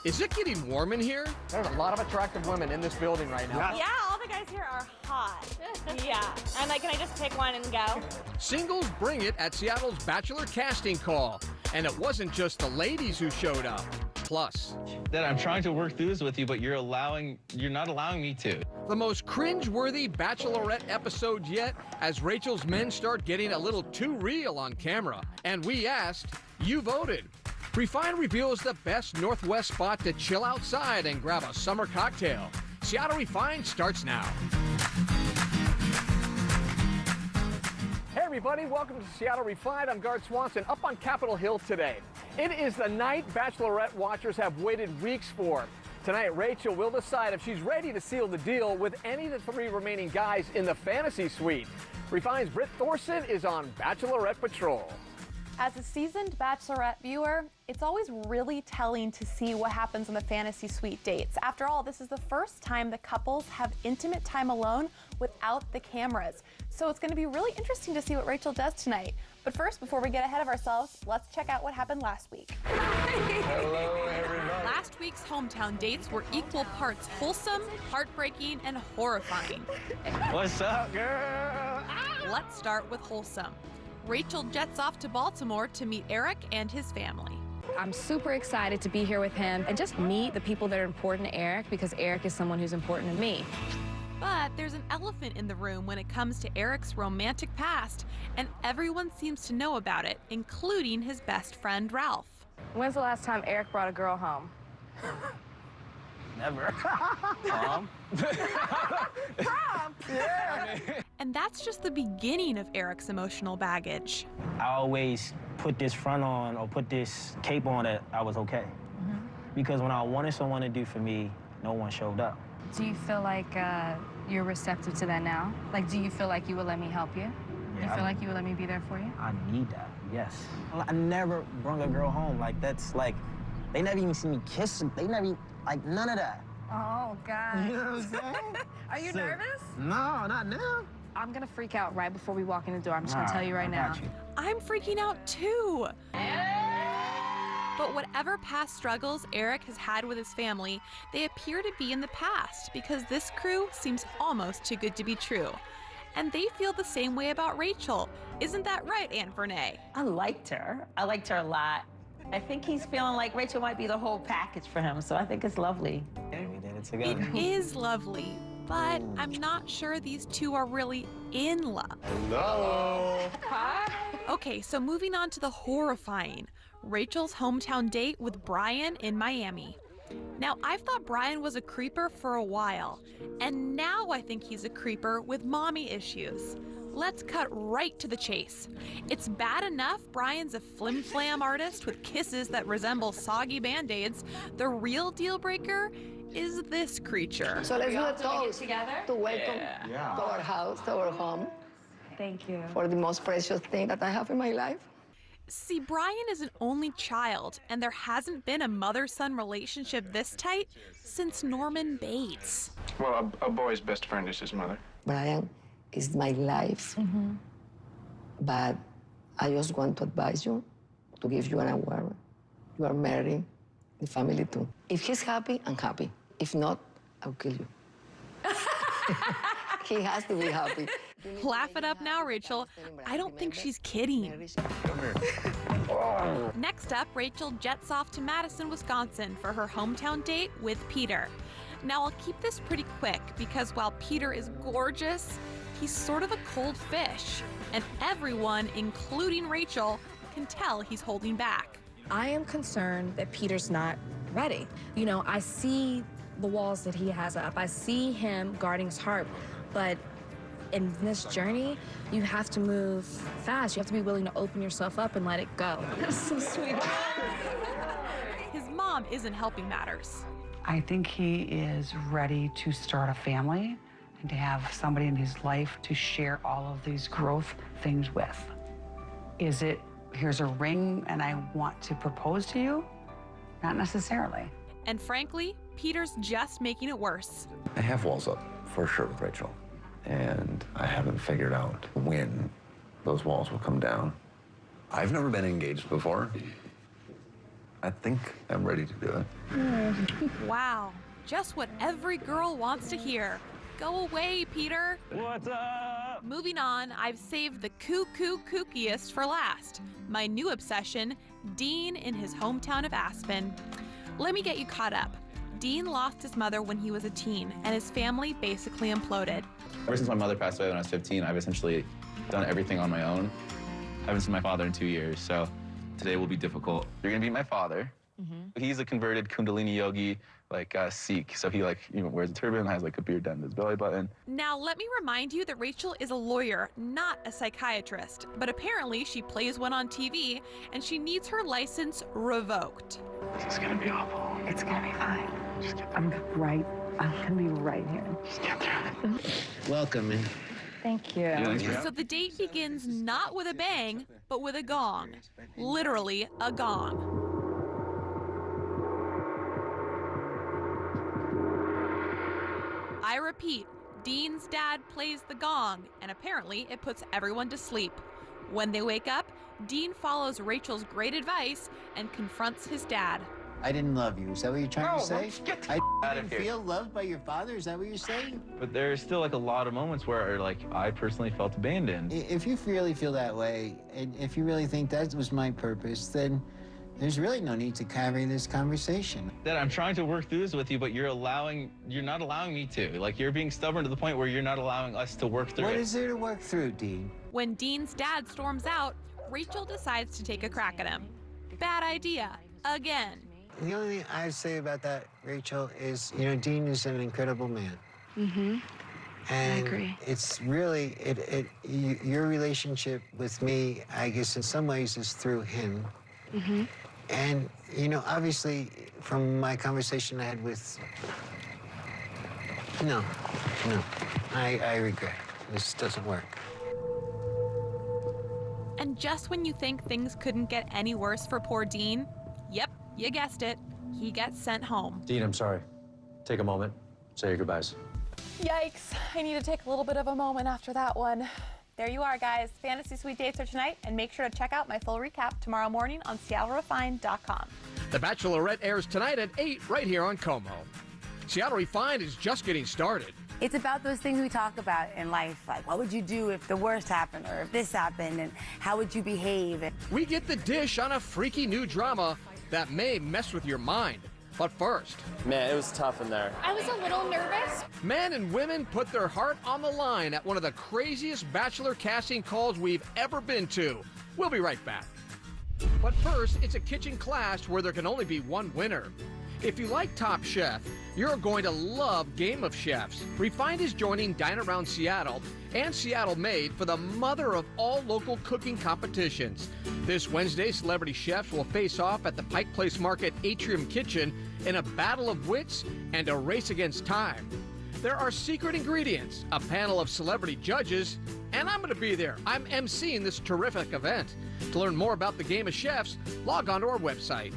Is it getting warm in here? There's a lot of attractive women in this building right now. Yeah, all the guys here are hot. Yeah. I'm like, can I just pick one and go? Singles bring it at Seattle's Bachelor casting call. And it wasn't just the ladies who showed up. Plus, Dad, I'm trying to work through this with you, but you're not allowing me to. the most cringe-worthy Bachelorette episode yet, as Rachel's men start getting a little too real on camera. And we asked, you voted. Refine reveals the best Northwest spot to chill outside and grab a summer cocktail. Seattle Refined starts now. Hey everybody, welcome to Seattle Refined. I'm Garth Swanson, up on Capitol Hill today. It is the night Bachelorette watchers have waited weeks for. Tonight, Rachel will decide if she's ready to seal the deal with any of the three remaining guys in the fantasy suite. Refined's Britt Thorson is on Bachelorette Patrol. As a seasoned Bachelorette viewer, it's always really telling to see what happens on the fantasy suite dates. After all, this is the first time the couples have intimate time alone without the cameras. So it's going to be really interesting to see what Rachel does tonight. But first, before we get ahead of ourselves, let's check out what happened last week. Hello, everybody. Last week's hometown dates were equal parts wholesome, heartbreaking, and horrifying. What's up, girl? Let's start with wholesome. Rachel jets off to Baltimore to meet Eric and his family. I'm super excited to be here with him and just meet the people that are important to Eric, because Eric is someone who's important to me. But there's an elephant in the room when it comes to Eric's romantic past, and everyone seems to know about it, including his best friend, Ralph. When's the last time Eric brought a girl home? Never. Prom? Prom! Yeah. And that's just the beginning of Eric's emotional baggage. I always put this front on or put this cape on that I was okay. Because when I wanted someone to do for me, no one showed up. Do you feel like you're receptive to that now? Like, do you feel like you would let me help you? Yeah, you feel like you would let me be there for you? I need that, yes. I never brought a girl home. Like, that's like, they never even see me kiss. They never, like, none of that. Oh, God. You know what I'm saying? Are you nervous? No, not now. I'm gonna freak out right before we walk in the door. I'm just gonna tell you right now. I'm freaking out too. But whatever past struggles Eric has had with his family, they appear to be in the past because this crew seems almost too good to be true. And they feel the same way about Rachel. Isn't that right, Aunt Vernay? I liked her. I liked her a lot. I think he's feeling like Rachel might be the whole package for him, so I think it's lovely. Yeah, we did it together. It is lovely, but I'm not sure these two are really in love. Hello. Hi. Okay, so moving on to the horrifying. Rachel's hometown date with Brian in Miami. Now, I've thought Brian was a creeper for a while, and now I think he's a creeper with mommy issues. Let's cut right to the chase. It's bad enough Brian's a flim-flam artist with kisses that resemble soggy Band-Aids. The real deal breaker is this creature. So let's do a toast together to welcome to our house, to our home. Thank you. For the most precious thing that I have in my life. See, Brian is an only child, and there hasn't been a mother-son relationship this tight since Norman Bates. Well, a boy's best friend is his mother. Brian is my life. But I just want to advise you, to give you an award. You are married, the family too. If he's happy, I'm happy. If not, I'll kill you. He has to be happy. Laugh it up now, Rachel. I don't think she's kidding. Next up, Rachel jets off to Madison, Wisconsin for her hometown date with Peter. Now, I'll keep this pretty quick because while Peter is gorgeous, he's sort of a cold fish. And everyone, including Rachel, can tell he's holding back. I am concerned that Peter's not ready. You know, I see the walls that he has up. I see him guarding his heart. But in this journey, you have to move fast. You have to be willing to open yourself up and let it go. That's so sweet. His mom isn't helping matters. I think he is ready to start a family and to have somebody in his life to share all of these growth things with. Is it, here's a ring and I want to propose to you? Not necessarily. And frankly, Peter's just making it worse. I have walls up, for sure, with Rachel. And I haven't figured out when those walls will come down. I've never been engaged before. I think I'm ready to do it. Wow, just what every girl wants to hear. Go away, Peter. What's up? Moving on, I've saved the kookiest for last. My new obsession, Dean in his hometown of Aspen. Let me get you caught up. Dean lost his mother when he was a teen, and his family basically imploded. Ever since my mother passed away when I was 15, I've essentially done everything on my own. I haven't seen my father in 2 years, so today will be difficult. You're gonna meet my father. He's a converted Kundalini yogi, like Sikh. So he wears a turban, has like a beard down to his belly button. Now, let me remind you that Rachel is a lawyer, not a psychiatrist. But apparently she plays one on TV, and she needs her license revoked. This is gonna be awful. It's gonna be fine. I'm gonna be right here. Just get through it. Welcome, man. Thank you. So the date begins not with a bang, but with a gong. Literally a gong. I repeat, Dean's dad plays the gong, and apparently it puts everyone to sleep. When they wake up, Dean follows Rachel's great advice and confronts his dad. I didn't love you. Is that what you're trying to say? I Out of didn't here. feel loved by your father? Is that what you're saying? But there's still like a lot of moments where like I personally felt abandoned. If you really feel that way, and if you really think that was my purpose, then there's really no need to carry this conversation. Dad, I'm trying to work through this with you, but you're not allowing me to. Like, you're being stubborn to the point where you're not allowing us to work through it. What is there to work through, Dean? When Dean's dad storms out, Rachel decides to take a crack at him. Bad idea. Again. The only thing I'd say about that, Rachel, is, Dean is an incredible man. Mm-hmm. And I agree. It's really, your relationship with me, I guess in some ways, is through him. Mm-hmm. And, obviously, from my conversation I had with... No, I regret. This doesn't work. And just when you think things couldn't get any worse for poor Dean, yep, you guessed it, he gets sent home. Dean, I'm sorry. Take a moment. Say your goodbyes. Yikes, I need to take a little bit of a moment after that one. There you are, guys. Fantasy Suite dates are tonight, and make sure to check out my full recap tomorrow morning on SeattleRefined.com. The Bachelorette airs tonight at 8 right here on Como. Seattle Refined is just getting started. It's about those things we talk about in life, like what would you do if the worst happened, or if this happened, and how would you behave? We get the dish on a freaky new drama that may mess with your mind. But first, man, it was tough in there. I was a little nervous. Men and women put their heart on the line at one of the craziest Bachelor casting calls we've ever been to. We'll be right back. But first, it's a kitchen clash where there can only be one winner. If you like Top Chef, you're going to love Game of Chefs. Refined is joining Dine Around Seattle and Seattle Made for the mother of all local cooking competitions. This Wednesday, celebrity chefs will face off at the Pike Place Market Atrium Kitchen in a battle of wits and a race against time. There are secret ingredients, a panel of celebrity judges, and I'm going to be there. I'm emceeing this terrific event. To learn more about the Game of Chefs, log on to our website.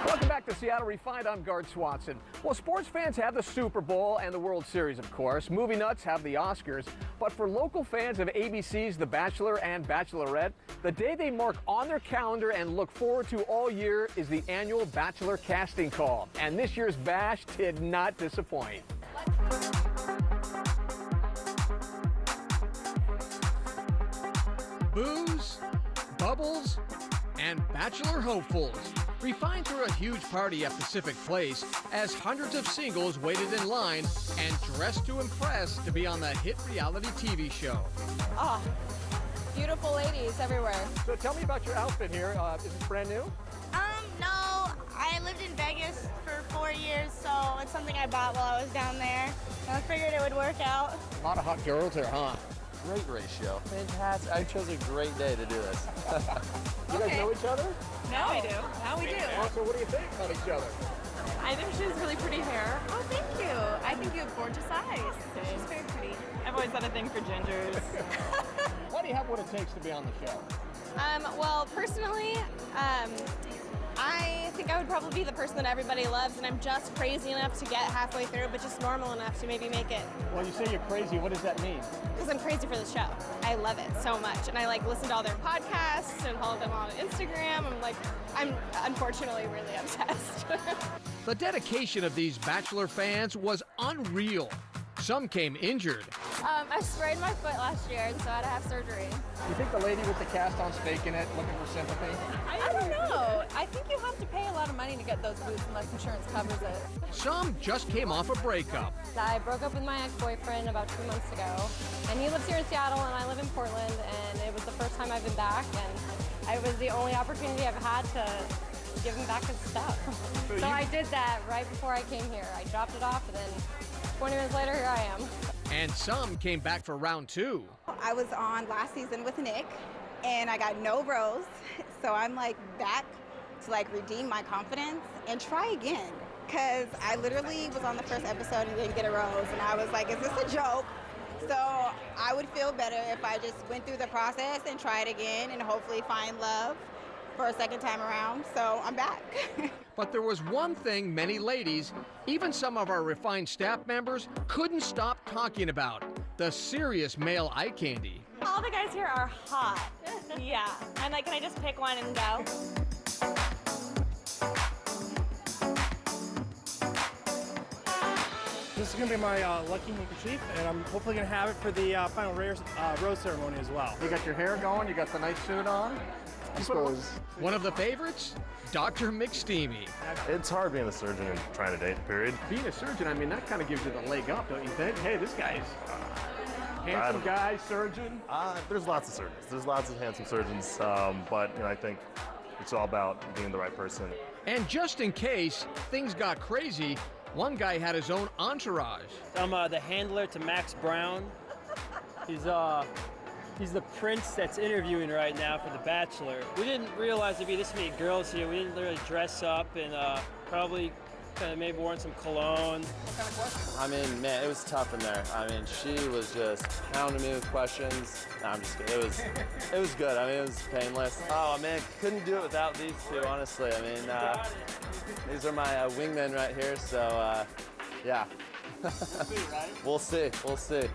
Welcome back to Seattle Refined. I'm Gard Swanson. Well, sports fans have the Super Bowl and the World Series, of course. Movie nuts have the Oscars. But for local fans of ABC's The Bachelor and Bachelorette, the day they mark on their calendar and look forward to all year is the annual Bachelor casting call. And this year's bash did not disappoint. Booze, bubbles, and Bachelor hopefuls. Refined threw a huge party at Pacific Place as hundreds of singles waited in line and dressed to impress to be on the hit reality TV show. Oh, beautiful ladies everywhere. So tell me about your outfit here. Is this brand new? No, I lived in Vegas for 4 years, so it's something I bought while I was down there. I figured it would work out. A lot of hot girls here, huh? Great ratio. Fantastic. I chose a great day to do this. You guys know each other? Now we do. Now we do. So what do you think about each other? I think she has really pretty hair. Oh, thank you. I think you have gorgeous eyes. She's very pretty. I've always had a thing for gingers. Why do you have what it takes to be on the show? Well, personally, I think I would probably be the person that everybody loves, and I'm just crazy enough to get halfway through, but just normal enough to maybe make it. When you say you're crazy, what does that mean? Because I'm crazy for the show. I love it so much, and I like listen to all their podcasts and follow them on Instagram. I'm unfortunately really obsessed. The dedication of these Bachelor fans was unreal. Some came injured. I sprained my foot last year, and so I had to have surgery. You think the lady with the cast-on's faking it, looking for sympathy? I don't know. I think you have to pay a lot of money to get those boots unless insurance covers it. Some just came off a breakup. I broke up with my ex-boyfriend about 2 months ago, and he lives here in Seattle, and I live in Portland, and it was the first time I've been back, and it was the only opportunity I've had to give him back his stuff. So I did that right before I came here. I dropped it off, and then 20 minutes later, here I am. And some came back for round 2. I was on last season with Nick, and I got no rose, so I'm like back to like redeem my confidence and try again. Because I literally was on the first episode and didn't get a rose, and I was like, is this a joke? So I would feel better if I just went through the process and tried again and hopefully find love for a second time around. So I'm back. But there was one thing many ladies, even some of our refined staff members, couldn't stop talking about: the serious male eye candy. All the guys here are hot. Yeah. I'm like, can I just pick one and go? This is going to be my lucky handkerchief, and I'm hopefully going to have it for the final rose ceremony as well. You got your hair going, you got the nice suit on. I suppose. One of the favorites? Dr. McSteamy. It's hard being a surgeon and trying to date, period. Being a surgeon, I mean, that kind of gives you the leg up, don't you think? Hey, this guy's handsome guy, surgeon. There's lots of surgeons. There's lots of handsome surgeons, but I think it's all about being the right person. And just in case things got crazy, one guy had his own entourage. I'm the handler to Max Brown. He's the prince that's interviewing right now for The Bachelor. We didn't realize there'd be this many girls here. We didn't really dress up, and probably kind of maybe worn some cologne. I mean, man, it was tough in there. I mean, she was just pounding me with questions. No, I'm just kidding. It was good. I mean, it was painless. Oh man, couldn't do it without these two, honestly. I mean, these are my wingmen right here. So yeah. We'll see. We'll see.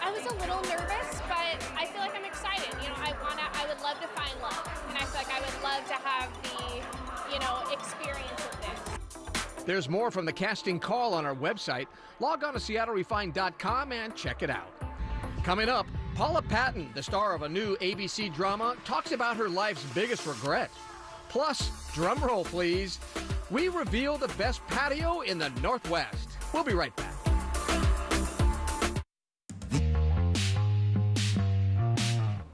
I was a little nervous, but I feel like I'm excited. I would love to find love, and I feel like I would love to have the, experience of this. There's more from the casting call on our website. Log on to SeattleRefined.com and check it out. Coming up, Paula Patton, the star of a new ABC drama, talks about her life's biggest regret. Plus, drumroll please, we reveal the best patio in the Northwest. We'll be right back.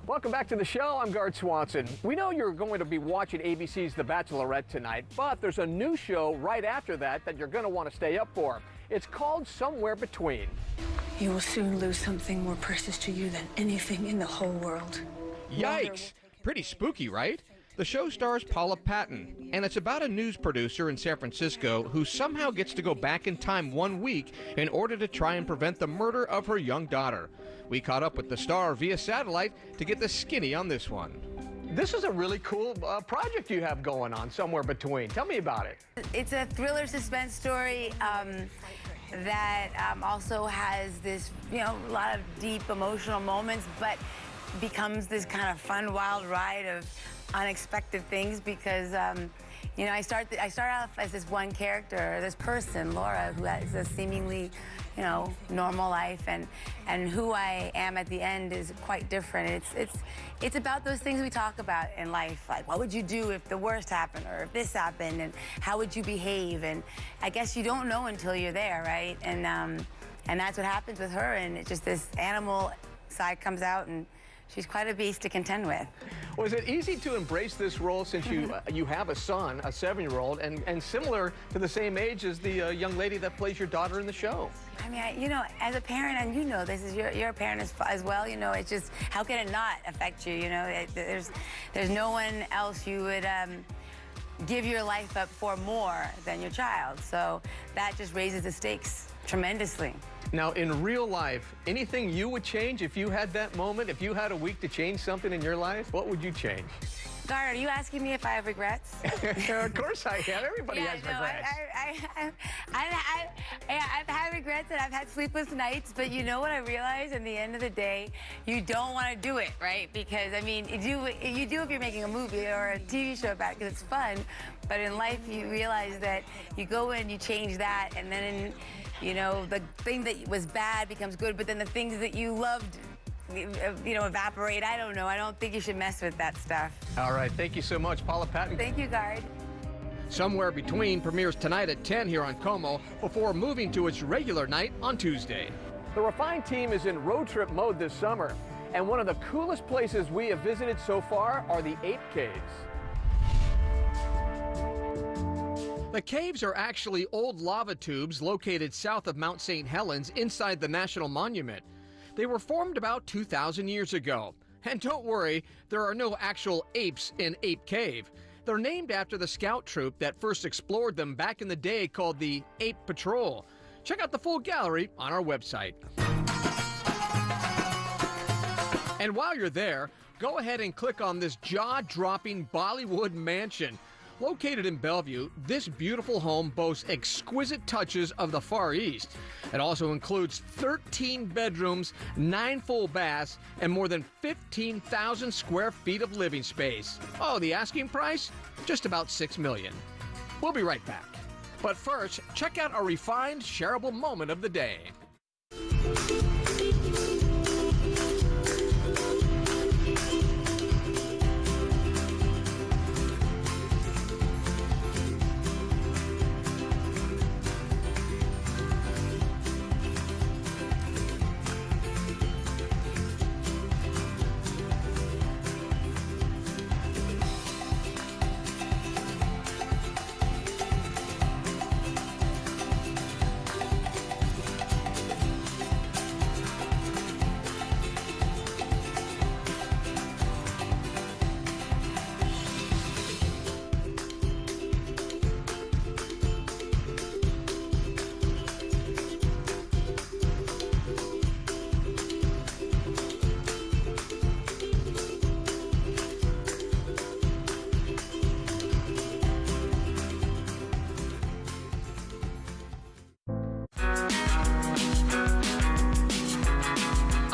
Welcome back to the show. I'm Gard Swanson. We know you're going to be watching ABC's The Bachelorette tonight, but there's a new show right after that you're going to want to stay up for. It's called Somewhere Between. You will soon lose something more precious to you than anything in the whole world. Yikes! Pretty spooky, right? The show stars Paula Patton, and it's about a news producer in San Francisco who somehow gets to go back in time 1 week in order to try and prevent the murder of her young daughter. We caught up with the star via satellite to get the skinny on this one. This is a really cool project you have going on, Somewhere Between. Tell me about it. It's a thriller suspense story that also has this, a lot of deep emotional moments, but becomes this kind of fun, wild ride of unexpected things because, I start off as this one character, this person, Laura, who has a seemingly, normal life, and who I am at the end is quite different. It's about those things we talk about in life, like what would you do if the worst happened, or if this happened, and how would you behave? And I guess you don't know until you're there, right? And that's what happens with her, and it's just this animal side comes out, and she's quite a beast to contend with. Was it easy to embrace this role since you have a son, a 7-year-old, and similar to the same age as the young lady that plays your daughter in the show? I mean, as a parent, and this is you're a parent as well. It's just how can it not affect you? There's no one else you would give your life up for more than your child. So that just raises the stakes tremendously. Now, in real life, anything you would change if you had that moment? If you had a week to change something in your life, what would you change? Guard, are you asking me if I have regrets? Of course I have. Everybody has regrets. I've had regrets and I've had sleepless nights, but you know what I realized? In the end of the day, you don't want to do it, right? Because, I mean, you do if you're making a movie or a TV show about it because it's fun, but in life you realize that you go in, you change that, and then, you know, the thing that was bad becomes good, but then the things that you loved, you know, evaporate. I don't know. I don't think you should mess with that stuff. All right. Thank you so much, Paula Patton. Thank you, Guard. Somewhere Between premieres tonight at 10 here on Como before moving to its regular night on Tuesday. The Refined team is in road trip mode this summer, and one of the coolest places we have visited so far are the Ape Caves. The caves are actually old lava tubes located south of Mount St. Helens inside the National Monument. They were formed about 2,000 years ago. And don't worry, there are no actual apes in Ape Cave. They're named after the scout troop that first explored them back in the day called the Ape Patrol. Check out the full gallery on our website. And while you're there, go ahead and click on this jaw-dropping Bollywood mansion. Located in Bellevue, this beautiful home boasts exquisite touches of the Far East. It also includes 13 bedrooms, 9 full baths, and more than 15,000 square feet of living space. Oh, the asking price? Just about $6 million. We'll be right back. But first, check out our refined, shareable moment of the day.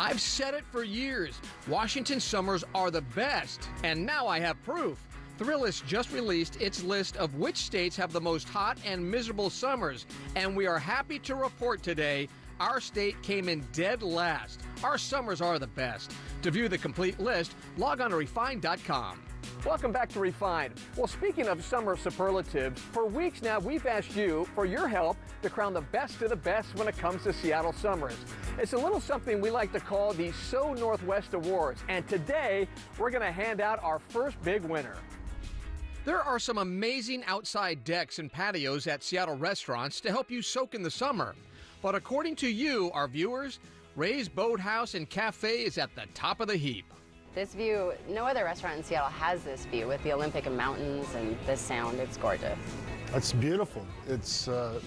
I've said it for years. Washington summers are the best, and now I have proof. Thrillist just released its list of which states have the most hot and miserable summers, and we are happy to report today our state came in dead last. Our summers are the best. To view the complete list, log on to refined.com. Welcome back to Refined. Well, speaking of summer superlatives, for weeks now we've asked you for your help to crown the best of the best when it comes to Seattle summers. It's a little something we like to call the So Northwest Awards, and today we're going to hand out our first big winner. There are some amazing outside decks and patios at Seattle restaurants to help you soak in the summer. But according to you, our viewers, Ray's Boathouse and Cafe is at the top of the heap. This view, no other restaurant in Seattle has this view with the Olympic mountains and the sound. It's gorgeous. It's beautiful. It's a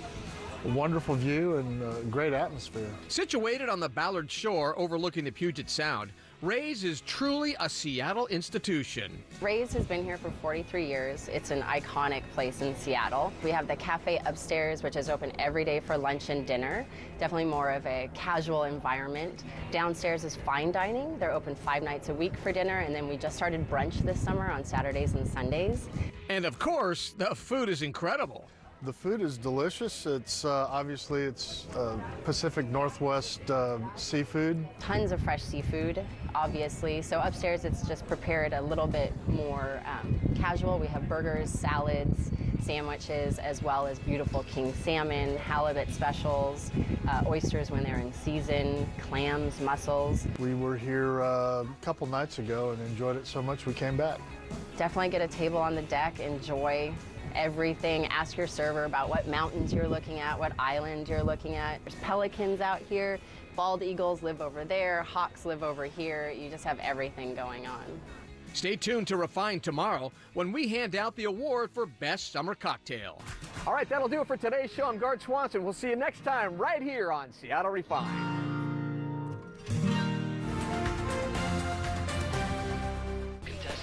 wonderful view and a great atmosphere. Situated on the Ballard Shore overlooking the Puget Sound, Ray's is truly a Seattle institution. Ray's has been here for 43 years. It's an iconic place in Seattle. We have the cafe upstairs, which is open every day for lunch and dinner. Definitely more of a casual environment. Downstairs is fine dining. They're open 5 nights a week for dinner, and then we just started brunch this summer on Saturdays and Sundays. And of course, the food is incredible. The food is delicious. It's obviously it's Pacific Northwest seafood. Tons of fresh seafood, obviously. So upstairs it's just prepared a little bit more casual. We have burgers, salads, sandwiches, as well as beautiful king salmon, halibut specials, oysters when they're in season, clams, mussels. We were here a couple nights ago and enjoyed it so much we came back. Definitely get a table on the deck, enjoy everything. Ask your server about what mountains you're looking at, what island you're looking at. There's pelicans out here, bald eagles live over there, hawks live over here. You just have everything going on. Stay tuned to Refine tomorrow when we hand out the award for Best Summer Cocktail. All right, that'll do it for today's show. I'm Gart Swanson. We'll see you next time right here on Seattle Refined.